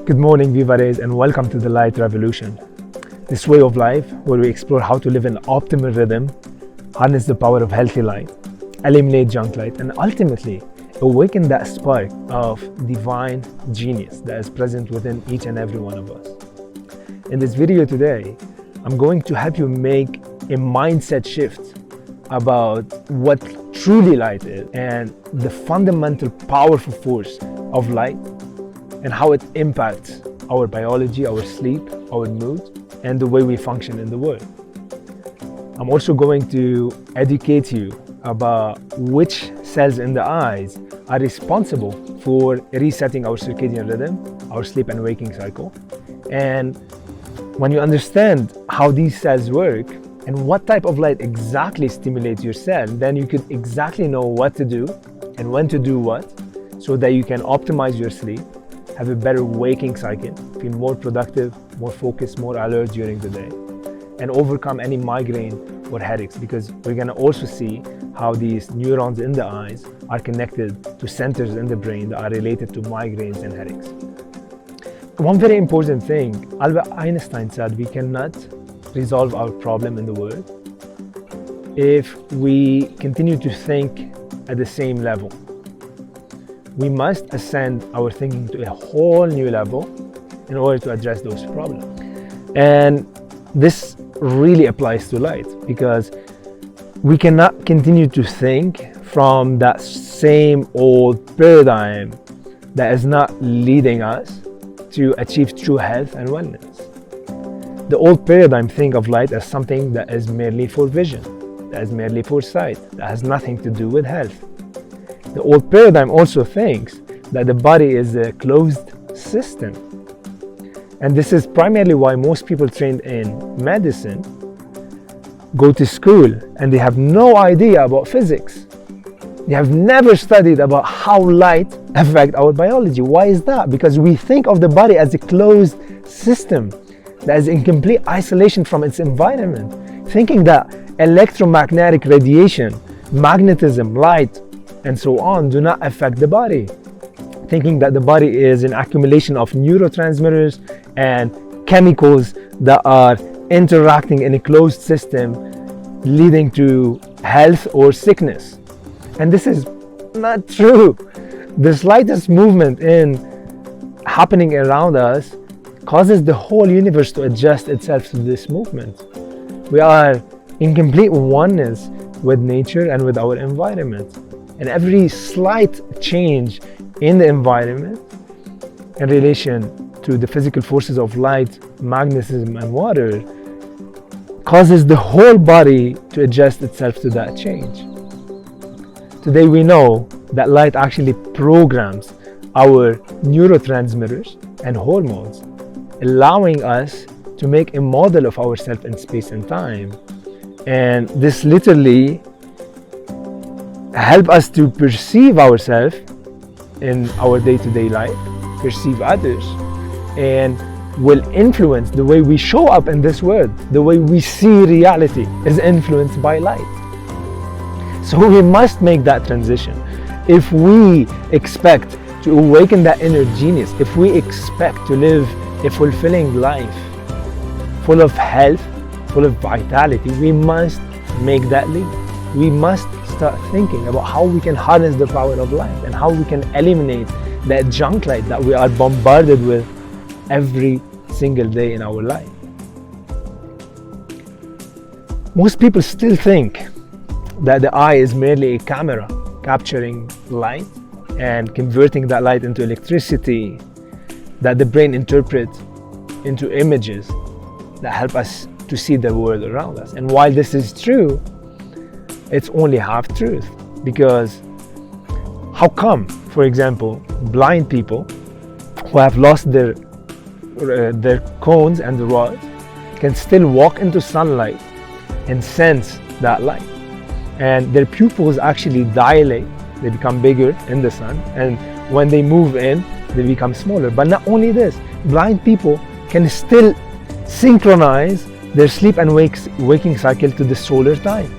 Good morning, VivaRays, and welcome to the Light Revolution. This way of life where we explore how to live in optimal rhythm, harness the power of healthy light, eliminate junk light, and ultimately awaken that spark of divine genius that is present within each and every one of us. In this video today, I'm going to help you make a mindset shift about what truly light is and the fundamental powerful force of light and how it impacts our biology, our sleep, our mood, and the way we function in the world. I'm also going to educate you about which cells in the eyes are responsible for resetting our circadian rhythm, our sleep and waking cycle. And when you understand how these cells work and what type of light exactly stimulates your cell, then you could exactly know what to do and when to do what, so that you can optimize your sleep, have a better waking cycle, feel more productive, more focused, more alert during the day, and overcome any migraine or headaches, because we're going to also see how these neurons in the eyes are connected to centers in the brain that are related to migraines and headaches. One very important thing, Albert Einstein said we cannot resolve our problem in the world if we continue to think at the same level. We must ascend our thinking to a whole new level in order to address those problems. And this really applies to light, because we cannot continue to think from that same old paradigm that is not leading us to achieve true health and wellness. The old paradigm think of light as something that is merely for vision, that is merely for sight, that has nothing to do with health. The old paradigm also thinks that the body is a closed system. And this is primarily why most people trained in medicine go to school and they have no idea about physics. They have never studied about how light affects our biology. Why is that? Because we think of the body as a closed system that is in complete isolation from its environment, thinking that electromagnetic radiation, magnetism, light, and so on do not affect the body, thinking that the body is an accumulation of neurotransmitters and chemicals that are interacting in a closed system, leading to health or sickness. And this is not true. The slightest movement happening around us causes the whole universe to adjust itself to this movement. We are in complete oneness with nature and with our environment. And every slight change in the environment in relation to the physical forces of light, magnetism, and water causes the whole body to adjust itself to that change. Today we know that light actually programs our neurotransmitters and hormones, allowing us to make a model of ourselves in space and time. And this literally help us to perceive ourselves in our day-to-day life, perceive others, and will influence the way we show up in this world. The way we see reality is influenced by light. So we must make that transition. If we expect to awaken that inner genius, if we expect to live a fulfilling life, full of health, full of vitality, we must make that leap. We must start thinking about how we can harness the power of light and how we can eliminate that junk light that we are bombarded with every single day in our life. Most people still think that the eye is merely a camera capturing light and converting that light into electricity that the brain interprets into images that help us to see the world around us. And while this is true, it's only half truth, because how come, for example, blind people who have lost their cones and the rods can still walk into sunlight and sense that light, and their pupils actually dilate, they become bigger in the sun, and when they move in, they become smaller. But not only this, blind people can still synchronize their sleep and waking cycle to the solar time.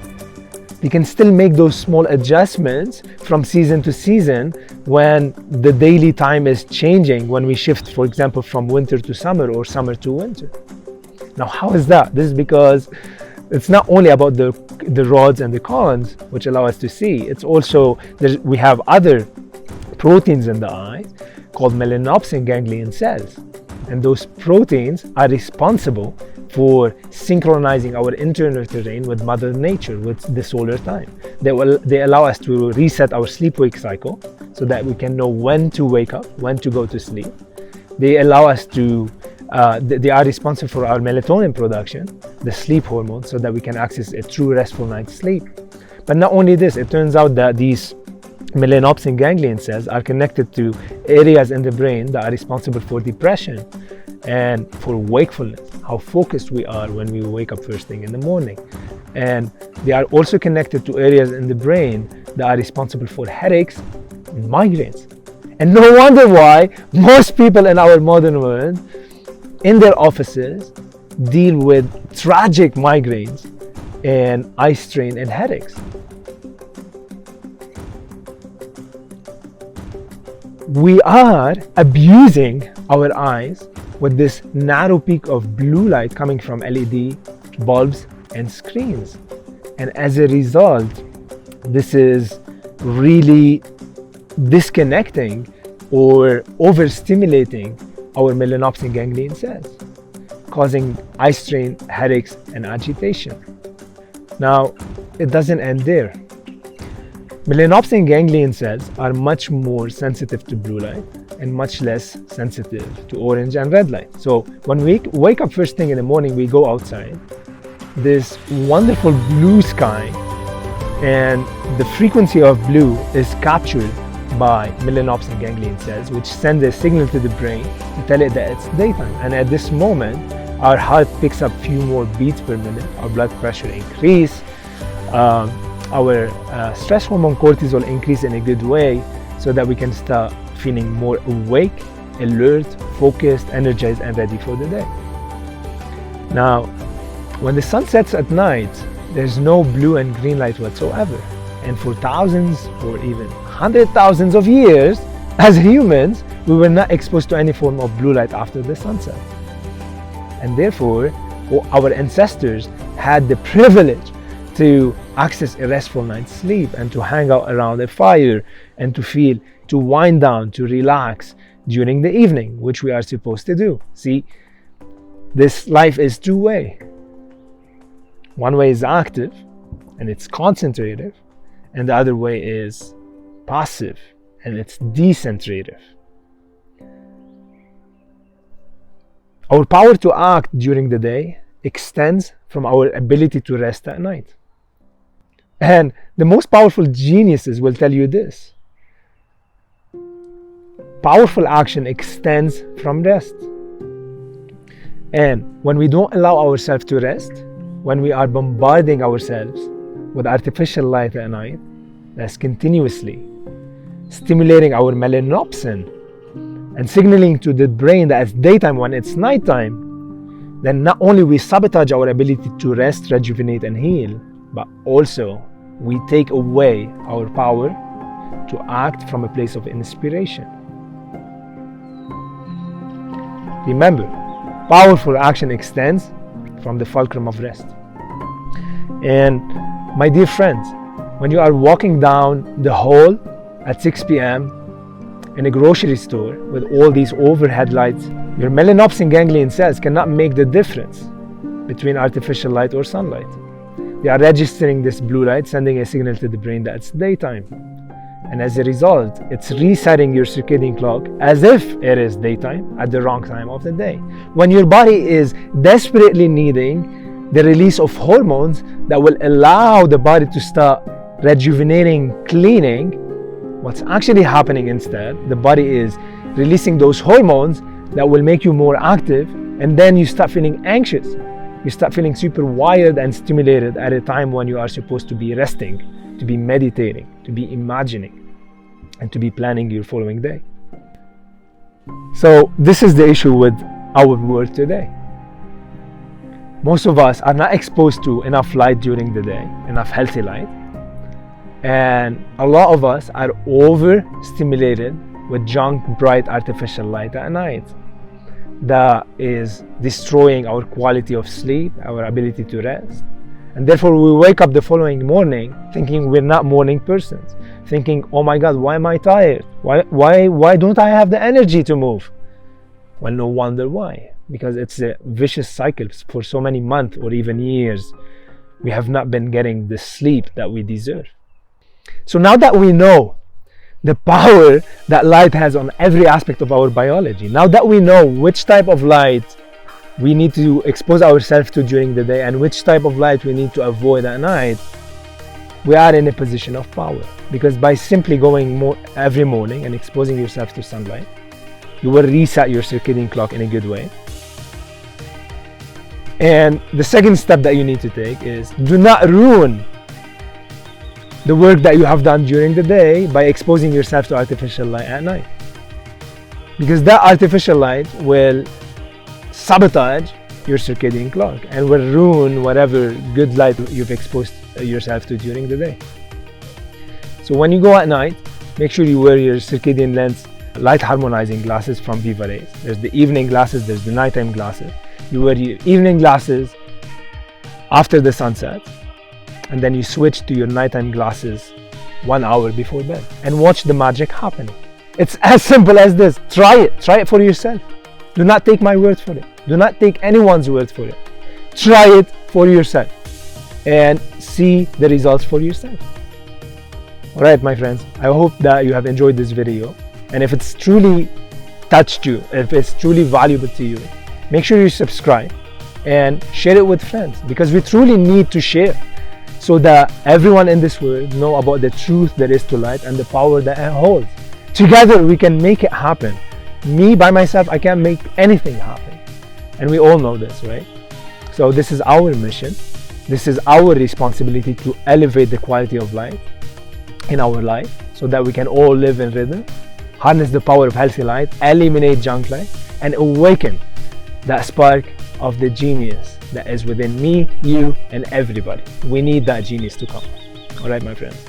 we can still make those small adjustments from season to season when the daily time is changing, when we shift, for example, from winter to summer or summer to winter. Now, how is that? This is because it's not only about the rods and the cones, which allow us to see. It's also, we have other proteins in the eye called melanopsin ganglion cells. And those proteins are responsible for synchronizing our internal terrain with Mother Nature, with the solar time. They allow us to reset our sleep-wake cycle so that we can know when to wake up, when to go to sleep. They allow us to, they are responsible for our melatonin production, the sleep hormone, so that we can access a true restful night's sleep. But not only this, it turns out that these melanopsin ganglion cells are connected to areas in the brain that are responsible for depression and for wakefulness, how focused we are when we wake up first thing in the morning. And they are also connected to areas in the brain that are responsible for headaches and migraines. And no wonder why most people in our modern world, in their offices, deal with tragic migraines and eye strain and headaches. We are abusing our eyes with this narrow peak of blue light coming from LED bulbs and screens. And as a result, this is really disconnecting or overstimulating our melanopsin ganglion cells, causing eye strain, headaches, and agitation. Now, it doesn't end there. Melanopsin ganglion cells are much more sensitive to blue light and much less sensitive to orange and red light. So when we wake up first thing in the morning, we go outside, this wonderful blue sky, and the frequency of blue is captured by melanopsin ganglion cells, which send a signal to the brain to tell it that it's daytime. And at this moment, our heart picks up few more beats per minute, our blood pressure increase, our stress hormone cortisol increase in a good way, so that we can start feeling more awake, alert, focused, energized, and ready for the day. Now, when the sun sets at night, there's no blue and green light whatsoever. And for thousands or even hundred thousands of years, as humans, we were not exposed to any form of blue light after the sunset. And therefore, our ancestors had the privilege to access a restful night's sleep and to hang out around a fire and to wind down, to relax during the evening, which we are supposed to do. See, this life is two-way. One way is active and it's concentrative, and the other way is passive and it's decentrative. Our power to act during the day extends from our ability to rest at night. And the most powerful geniuses will tell you this: powerful action extends from rest. And when we don't allow ourselves to rest, when we are bombarding ourselves with artificial light at night, that's continuously stimulating our melanopsin and signaling to the brain that it's daytime when it's nighttime, then not only we sabotage our ability to rest, rejuvenate, and heal, but also we take away our power to act from a place of inspiration. Remember, powerful action extends from the fulcrum of rest. And my dear friends, when you are walking down the hall at 6 p.m. in a grocery store with all these overhead lights, your melanopsin ganglion cells cannot make the difference between artificial light or sunlight. They are registering this blue light, sending a signal to the brain that it's daytime. And as a result, it's resetting your circadian clock as if it is daytime at the wrong time of the day. When your body is desperately needing the release of hormones that will allow the body to start rejuvenating, cleaning, what's actually happening instead, the body is releasing those hormones that will make you more active, and then you start feeling anxious. You start feeling super wired and stimulated at a time when you are supposed to be resting, to be meditating, to be imagining, and to be planning your following day. So this is the issue with our world today. Most of us are not exposed to enough light during the day, enough healthy light, And a lot of us are overstimulated with junk, bright, artificial light at night. That is destroying our quality of sleep, our ability to rest. And therefore we wake up the following morning thinking we're not morning persons, thinking, oh my God, why am I tired? Why don't I have the energy to move? Well, no wonder why. Because it's a vicious cycle. For so many months or even years, we have not been getting the sleep that we deserve. So now that we know the power that light has on every aspect of our biology, now that we know which type of light we need to expose ourselves to during the day and which type of light we need to avoid at night, we are in a position of power. Because by simply going every morning and exposing yourself to sunlight, you will reset your circadian clock in a good way. And the second step that you need to take is do not ruin the work that you have done during the day by exposing yourself to artificial light at night. Because that artificial light will sabotage your circadian clock and will ruin whatever good light you've exposed yourself to during the day. So when you go at night, make sure you wear your circadian lens light harmonizing glasses from VivaRays. There's the evening glasses, there's the nighttime glasses. You wear your evening glasses after the sunset, and then you switch to your nighttime glasses 1 hour before bed and watch the magic happen. It's as simple as this. Try it for yourself. Do not take my word for it. Do not take anyone's word for it. Try it for yourself and see the results for yourself. Alright, my friends, I hope that you have enjoyed this video, and if it's truly touched you, if it's truly valuable to you, make sure you subscribe and share it with friends, because we truly need to share so that everyone in this world know about the truth there is to light and the power that it holds. Together we can make it happen. Me by myself, I can't make anything happen, and we all know this, right? So this is our mission. This is our responsibility to elevate the quality of light in our life so that we can all live in rhythm, harness the power of healthy light, eliminate junk light, and awaken that spark of the genius that is within me, you, and everybody. We need that genius to come. All right, my friends.